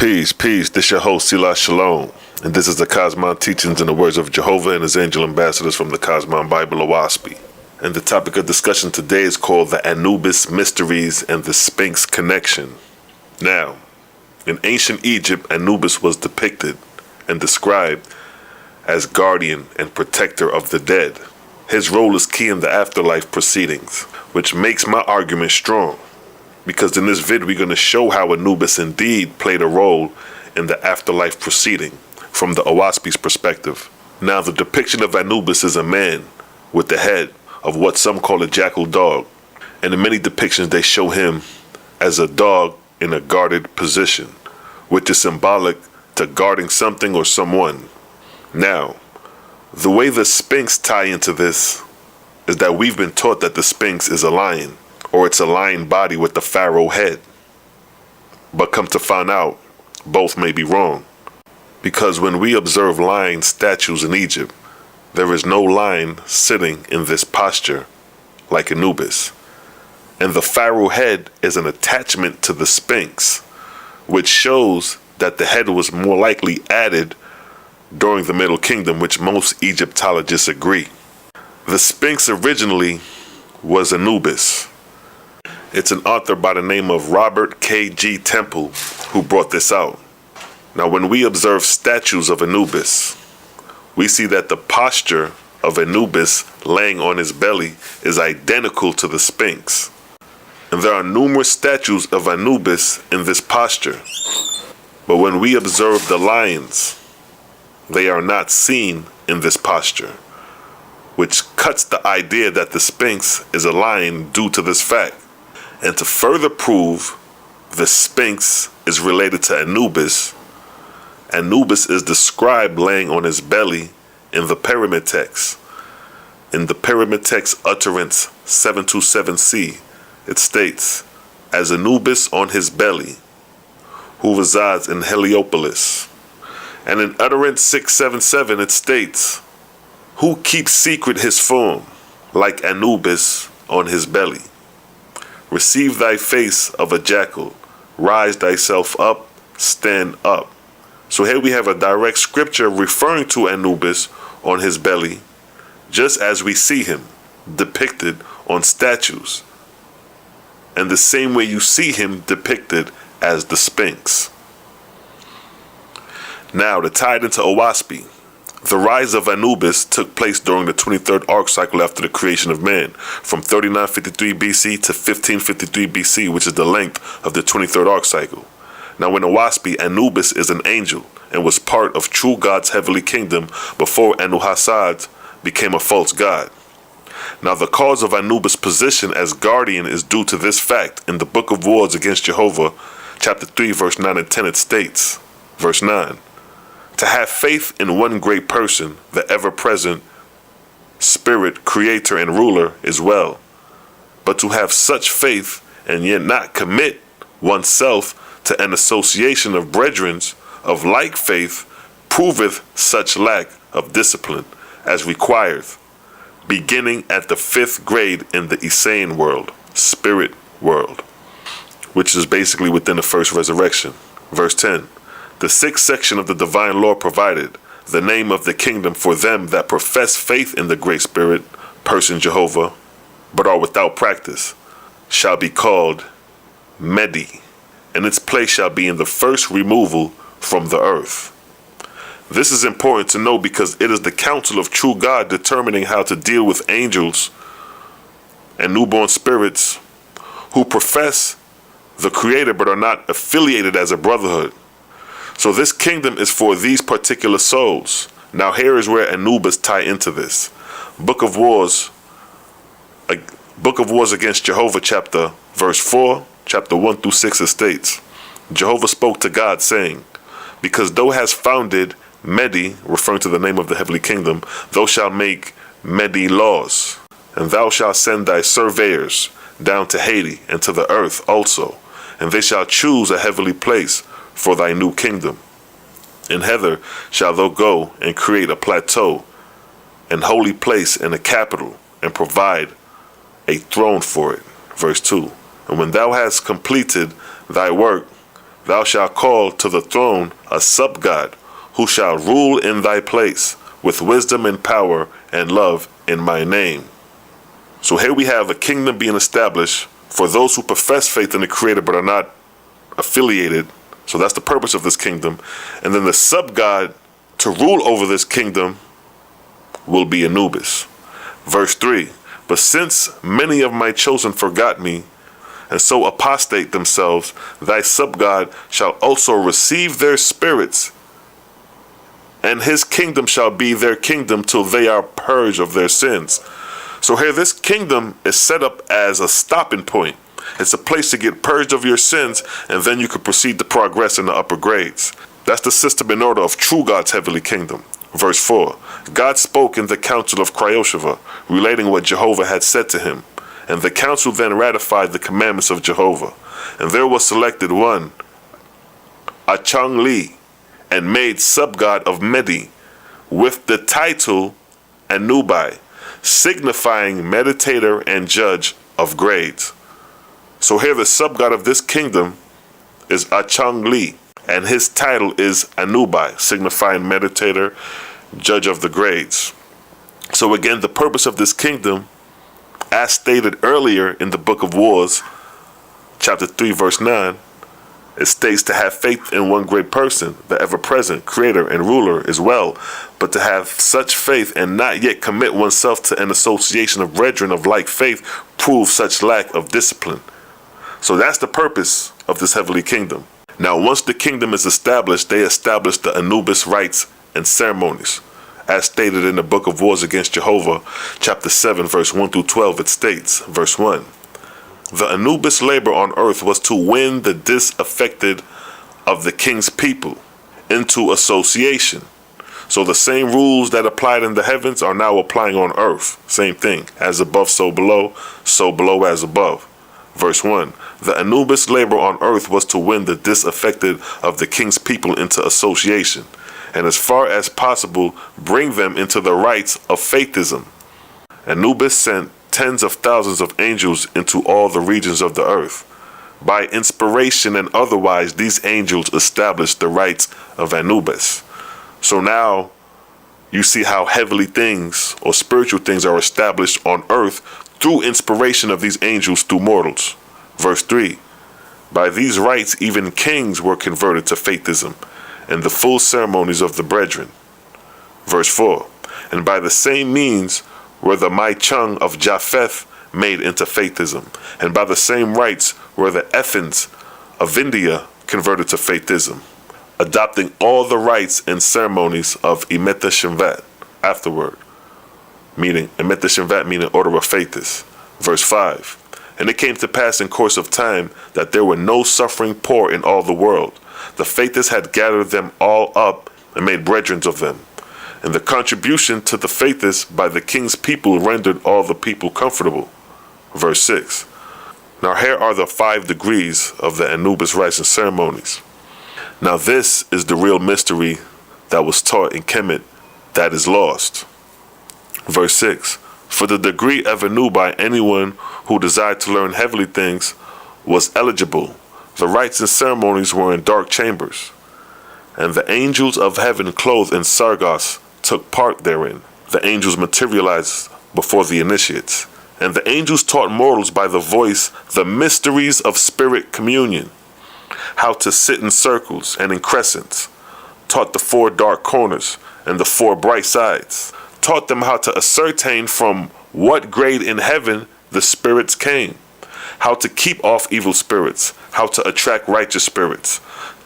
Peace, peace. This your host, Selah, Shalom. And this is the Cosmon Teachings in the words of Jehovah and his angel ambassadors from the Cosmon Bible, OAHSPE. And the topic of discussion today is called the Anubis Mysteries and the Sphinx Connection. Now, in ancient Egypt, Anubis was depicted and described as guardian and protector of the dead. His role is key in the afterlife proceedings, which makes my argument strong. Because in this vid, we're going to show how Anubis indeed played a role in the afterlife proceeding from the OAHSPE's perspective. Now, the depiction of Anubis is a man with the head of what some call a jackal dog. And in many depictions, they show him as a dog in a guarded position, which is symbolic to guarding something or someone. Now, the way the Sphinx tie into this is that we've been taught that the Sphinx is a lion, or it's a lion body with the pharaoh head. But come to find out, both may be wrong. Because when we observe lion statues in Egypt, there is no lion sitting in this posture like Anubis. And the pharaoh head is an attachment to the Sphinx, which shows that the head was more likely added during the Middle Kingdom, which most Egyptologists agree. The Sphinx originally was Anubis. It's an author by the name of Robert K.G. Temple who brought this out. Now, when we observe statues of Anubis, we see that the posture of Anubis laying on his belly is identical to the Sphinx. And there are numerous statues of Anubis in this posture. But when we observe the lions, they are not seen in this posture, which cuts the idea that the Sphinx is a lion due to this fact. And to further prove the Sphinx is related to Anubis, Anubis is described laying on his belly in the pyramid text. In the pyramid text utterance 727c, it states, as Anubis on his belly, who resides in Heliopolis. And in utterance 677 it states, who keeps secret his form, like Anubis on his belly. Receive thy face of a jackal, rise thyself up, stand up. So here we have a direct scripture referring to Anubis on his belly, just as we see him depicted on statues, and the same way you see him depicted as the Sphinx. Now, to tie it into OAHSPE, the rise of Anubis took place during the 23rd arc cycle after the creation of man, from 3953 BC to 1553 BC, which is the length of the 23rd arc cycle. Now, in OAHSPE, Anubis is an angel and was part of true God's heavenly kingdom before Anu-Hassad became a false god. Now, the cause of Anubis' position as guardian is due to this fact. In the Book of Wars Against Jehovah, chapter 3, verse 9 and 10, it states, verse 9, to have faith in one great person, the ever-present spirit, creator, and ruler is well. But to have such faith and yet not commit oneself to an association of brethren of like faith proveth such lack of discipline as requireth, beginning at the 5th grade in the Isaean world, spirit world, which is basically within the first resurrection. Verse 10. The 6th section of the divine law provided the name of the kingdom for them that profess faith in the great spirit, person Jehovah, but are without practice, shall be called Medi, and its place shall be in the first removal from the earth. This is important to know because it is the counsel of true God determining how to deal with angels and newborn spirits who profess the Creator but are not affiliated as a brotherhood. So this kingdom is for these particular souls. Now here is where Anubis tie into this. Book of Wars Against Jehovah, verse 4, chapter 1 through 6, it states, Jehovah spoke to God, saying, because thou hast founded Medi, referring to the name of the heavenly kingdom, thou shalt make Medi laws, and thou shalt send thy surveyors down to Haiti and to the earth also, and they shall choose a heavenly place for thy new kingdom. In Heather shalt thou go and create a plateau, an holy place and a capital, and provide a throne for it. Verse 2. And when thou hast completed thy work, thou shalt call to the throne a sub-god, who shall rule in thy place, with wisdom and power and love in my name. So here we have a kingdom being established for those who profess faith in the Creator but are not affiliated. So that's the purpose of this kingdom. And then the sub-god to rule over this kingdom will be Anubis. Verse 3, but since many of my chosen forgot me, and so apostate themselves, thy sub-god shall also receive their spirits, and his kingdom shall be their kingdom till they are purged of their sins. So here this kingdom is set up as a stopping point. It's a place to get purged of your sins, and then you can proceed to progress in the upper grades. That's the system and order of true God's heavenly kingdom. Verse 4, God spoke in the council of Cryosheva, relating what Jehovah had said to him. And the council then ratified the commandments of Jehovah. And there was selected one, Achang-li, and made sub-god of Medi, with the title Anubi, signifying meditator and judge of grades. So here the sub-god of this kingdom is Achang-li, and his title is Anubi, signifying meditator, judge of the grades. So again, the purpose of this kingdom, as stated earlier in the Book of Wars, chapter 3, verse 9, it states to have faith in one great person, the ever-present creator and ruler as well, but to have such faith and not yet commit oneself to an association of brethren of like faith proves such lack of discipline. So that's the purpose of this heavenly kingdom. Now, once the kingdom is established, they establish the Anubis rites and ceremonies. As stated in the Book of Wars Against Jehovah, chapter 7, verse 1 through 12, it states, verse 1, the Anubis labor on earth was to win the disaffected of the king's people into association. So the same rules that applied in the heavens are now applying on earth. Same thing, as above, so below as above. Verse 1, the Anubis labor on earth was to win the disaffected of the king's people into association, and as far as possible bring them into the rites of faithism. Anubis sent tens of thousands of angels into all the regions of the earth. By inspiration and otherwise, these angels established the rites of Anubis. So now you see how heavenly things or spiritual things are established on earth through inspiration of these angels through mortals. Verse 3, by these rites even kings were converted to faithism and the full ceremonies of the brethren. Verse 4, and by the same means were the Mai Chung of Japheth made into faithism, and by the same rites were the Ethins of India converted to faithism, adopting all the rites and ceremonies of Emeta Shemvat afterward, meaning Emeta Shemvat meaning order of faithis. Verse 5, and it came to pass in course of time that there were no suffering poor in all the world. The faithis had gathered them all up and made brethren of them. And the contribution to the faithis by the king's people rendered all the people comfortable. Verse 6. Now here are the 5 degrees of the Anubis rites and ceremonies. Now this is the real mystery that was taught in Kemet that is lost. Verse 6. For the degree of Anubi, anyone who desired to learn heavenly things was eligible. The rites and ceremonies were in dark chambers, and the angels of heaven clothed in sargos took part therein. The angels materialized before the initiates, and the angels taught mortals by the voice the mysteries of spirit communion, how to sit in circles and in crescents, taught the 4 dark corners and the 4 bright sides, taught them how to ascertain from what grade in heaven the spirits came, how to keep off evil spirits, how to attract righteous spirits,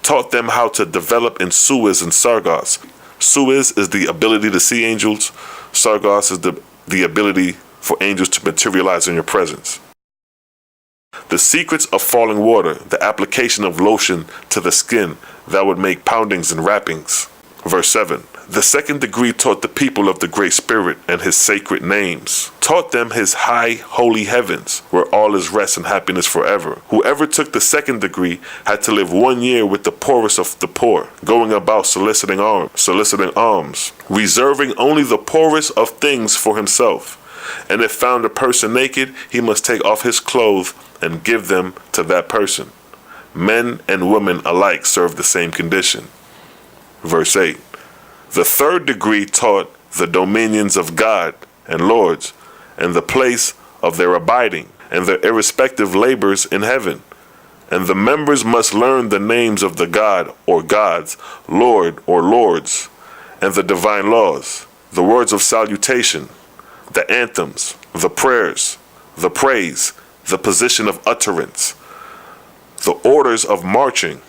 taught them how to develop in Suez and Sargos. Suez is the ability to see angels, Sargos is the ability for angels to materialize in your presence. The secrets of falling water, the application of lotion to the skin that would make poundings and wrappings. Verse 7. The second degree taught the people of the Great Spirit and his sacred names, taught them his high holy heavens, where all is rest and happiness forever. Whoever took the second degree had to live 1 year with the poorest of the poor, going about soliciting alms, reserving only the poorest of things for himself. And if found a person naked, he must take off his clothes and give them to that person. Men and women alike serve the same condition. Verse 8. The third degree taught the dominions of God and lords, and the place of their abiding, and their irrespective labors in heaven. And the members must learn the names of the God or gods, Lord or lords, and the divine laws, the words of salutation, the anthems, the prayers, the praise, the position of utterance, the orders of marching,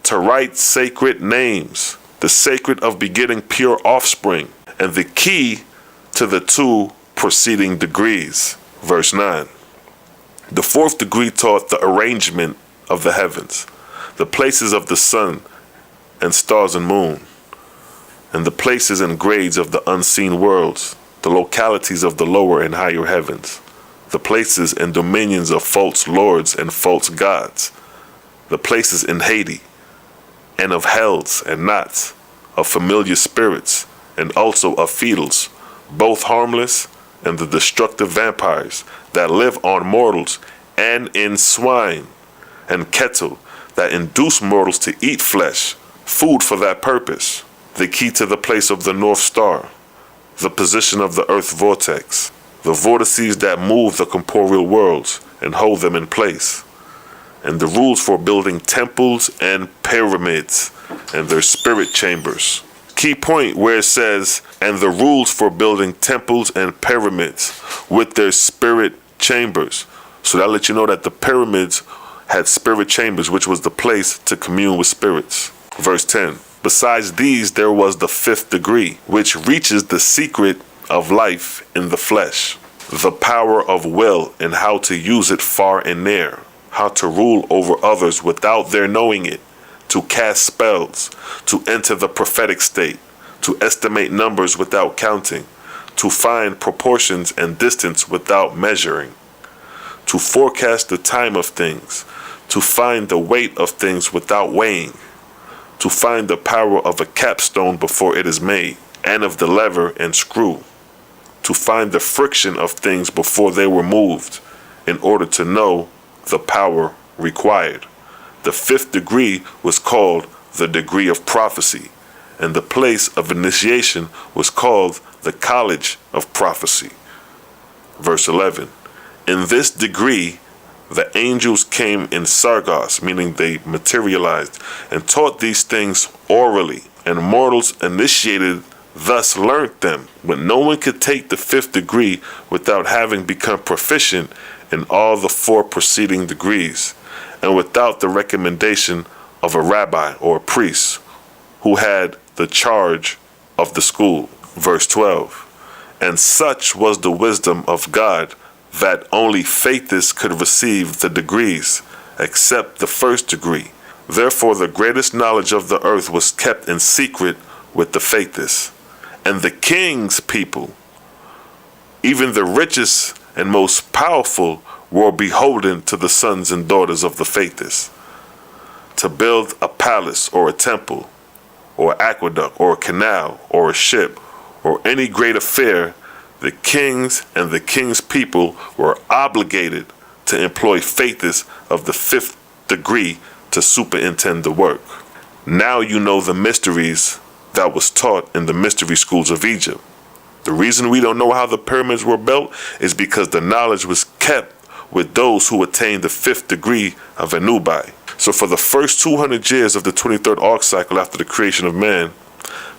to write sacred names, the sacred of begetting pure offspring, and the key to the two preceding degrees. Verse 9. The fourth degree taught the arrangement of the heavens, the places of the sun and stars and moon, and the places and grades of the unseen worlds, the localities of the lower and higher heavens, the places and dominions of false lords and false gods, the places in Hades, and of hells and knots, of familiar spirits, and also of fetals, both harmless, and the destructive vampires that live on mortals, and in swine and cattle that induce mortals to eat flesh, food for that purpose, the key to the place of the North Star, the position of the Earth vortex, the vortices that move the corporeal worlds and hold them in place, and the rules for building temples and pyramids and their spirit chambers. Key point where it says, and the rules for building temples and pyramids with their spirit chambers. So that lets you know that the pyramids had spirit chambers, which was the place to commune with spirits. Verse 10. Besides these, there was the fifth degree, which reaches the secret of life in the flesh, the power of will and how to use it far and near, how to rule over others without their knowing it, to cast spells, to enter the prophetic state, to estimate numbers without counting, to find proportions and distance without measuring, to forecast the time of things, to find the weight of things without weighing, to find the power of a capstone before it is made, and of the lever and screw, to find the friction of things before they were moved, in order to know the power required. The fifth degree was called the degree of prophecy, and the place of initiation was called the college of prophecy. Verse 11. In this degree, the angels came in sargos, meaning they materialized, and taught these things orally, and mortals initiated thus learnt them, but no one could take the fifth degree without having become proficient in all the four preceding degrees, and without the recommendation of a rabbi or a priest who had the charge of the school. Verse 12. And such was the wisdom of God that only faithists could receive the degrees, except the first degree. Therefore the greatest knowledge of the earth was kept in secret with the faithists. And the king's people, even the richest and most powerful, were beholden to the sons and daughters of the faithists, to build a palace or a temple, or an aqueduct, or a canal, or a ship, or any great affair. The kings and the king's people were obligated to employ faithists of the fifth degree to superintend the work. Now you know the mysteries that was taught in the mystery schools of Egypt. The reason we don't know how the pyramids were built is because the knowledge was kept with those who attained the fifth degree of Anubis. So for the first 200 years of the 23rd arc cycle after the creation of man,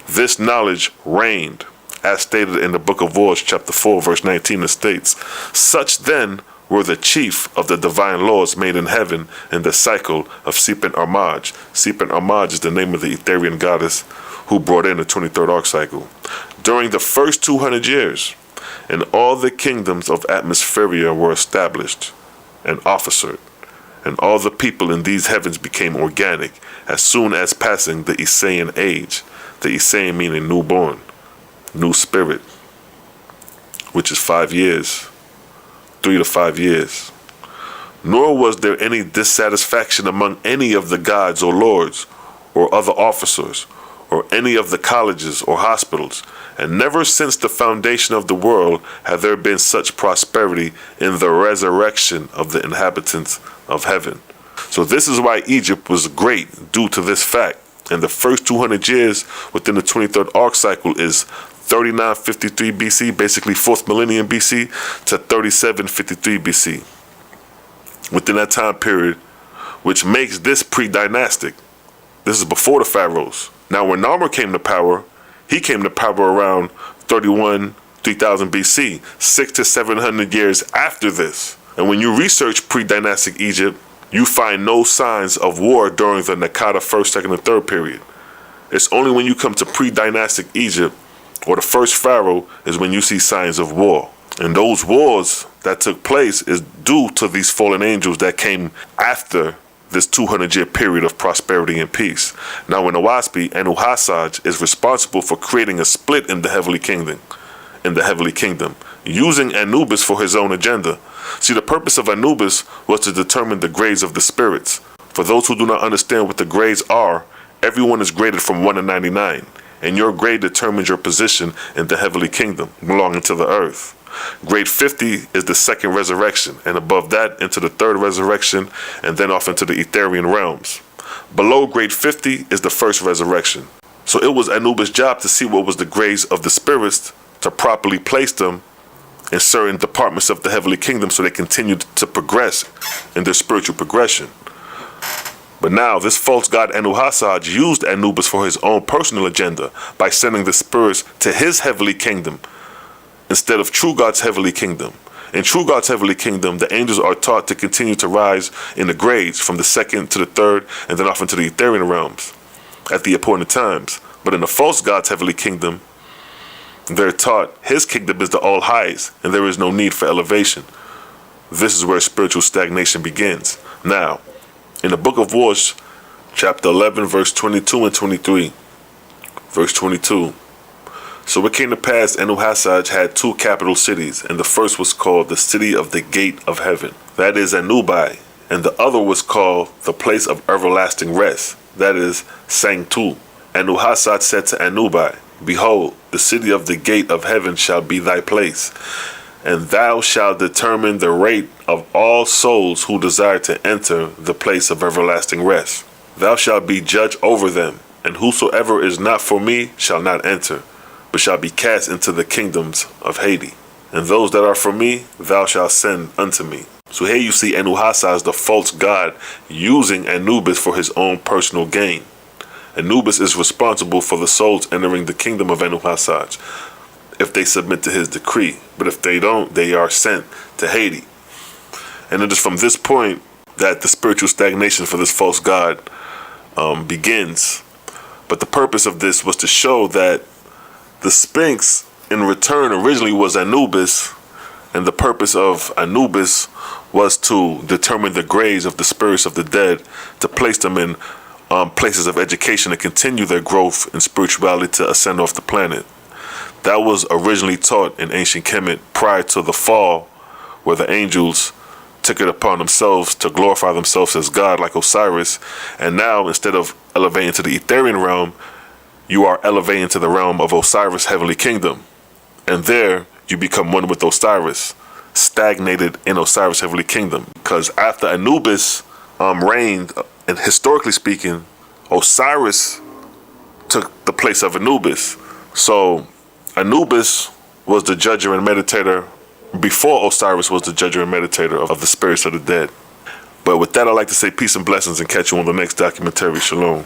this knowledge reigned, as stated in the book of OAHSPE, chapter 4, verse 19, it states, such then were the chief of the divine laws made in heaven in the cycle of Selah. Selah is the name of the Etherian goddess who brought in the 23rd arc cycle. During the first 200 years, and all the kingdoms of Atmospheria were established and officered, and all the people in these heavens became organic as soon as passing the Isaian age, the Isaian meaning newborn, new spirit, which is 5 years, 3 to 5 years. Nor was there any dissatisfaction among any of the gods or lords or other officers or any of the colleges or hospitals, and never since the foundation of the world had there been such prosperity in the resurrection of the inhabitants of heaven. So this is why Egypt was great due to this fact. And the first 200 years within the 23rd arc cycle is 3953 BC, basically 4th millennium BC, to 3753 BC. Within that time period, which makes this pre-dynastic. This is before the pharaohs. Now when Narmer came to power, he came to power around 3000 BC, 600 to 700 years after this. And when you research pre-dynastic Egypt, you find no signs of war during the Nakata 1st, 2nd, and 3rd period. It's only when you come to pre-dynastic Egypt, or the first pharaoh, is when you see signs of war. And those wars that took place is due to these fallen angels that came after this 200-year period of prosperity and peace. Now in OAHSPE, Anu-Hasaj is responsible for creating a split in the heavenly kingdom, using Anubis for his own agenda. See, the purpose of Anubis was to determine the grades of the spirits. For those who do not understand what the grades are, everyone is graded from 1 to 99, and your grade determines your position in the heavenly kingdom, belonging to the earth. Grade 50 is the second resurrection, and above that into the third resurrection, and then off into the Etherian realms. Below grade 50 is the first resurrection. So it was Anubis' job to see what was the grades of the spirits, to properly place them in certain departments of the heavenly kingdom so they continued to progress in their spiritual progression. But now this false god Anu-Hasaj used Anubis for his own personal agenda by sending the spirits to his heavenly kingdom instead of true God's heavenly kingdom. In true God's heavenly kingdom, the angels are taught to continue to rise in the grades from the second to the third and then off into the Etherian realms at the appointed times. But in the false God's heavenly kingdom, they're taught his kingdom is the all highest and there is no need for elevation. This is where spiritual stagnation begins. Now, in the book of Wars, chapter 11, verse 22 and 23, verse 22. So it came to pass, Anu-Hasaj had 2 capital cities, and the first was called the city of the gate of heaven, that is Anubi, and the other was called the place of everlasting rest, that is Sanctu. Anu-Hasaj said to Anubi, Behold, the city of the gate of heaven shall be thy place, and thou shalt determine the rate of all souls who desire to enter the place of everlasting rest. Thou shalt be judge over them, and whosoever is not for me shall not enter, but shall be cast into the kingdoms of Hades. And those that are for me, thou shalt send unto me. So here you see Anu-Hasaj, the false god, using Anubis for his own personal gain. Anubis is responsible for the souls entering the kingdom of Anu-Hasaj if they submit to his decree. But if they don't, they are sent to Hades. And it is from this point that the spiritual stagnation for this false god begins. But the purpose of this was to show that the Sphinx in return originally was Anubis, and the purpose of Anubis was to determine the grades of the spirits of the dead, to place them in places of education and continue their growth in spirituality to ascend off the planet. That was originally taught in ancient Kemet prior to the fall, where the angels took it upon themselves to glorify themselves as God like Osiris. And now, instead of elevating to the Etherian realm, you are elevating to the realm of Osiris' heavenly kingdom. And there, you become one with Osiris, stagnated in Osiris' heavenly kingdom. Because after Anubis reigned, and historically speaking, Osiris took the place of Anubis. So Anubis was the judger and meditator before Osiris was the judger and meditator of the spirits of the dead. But with that, I'd like to say peace and blessings and catch you on the next documentary. Shalom.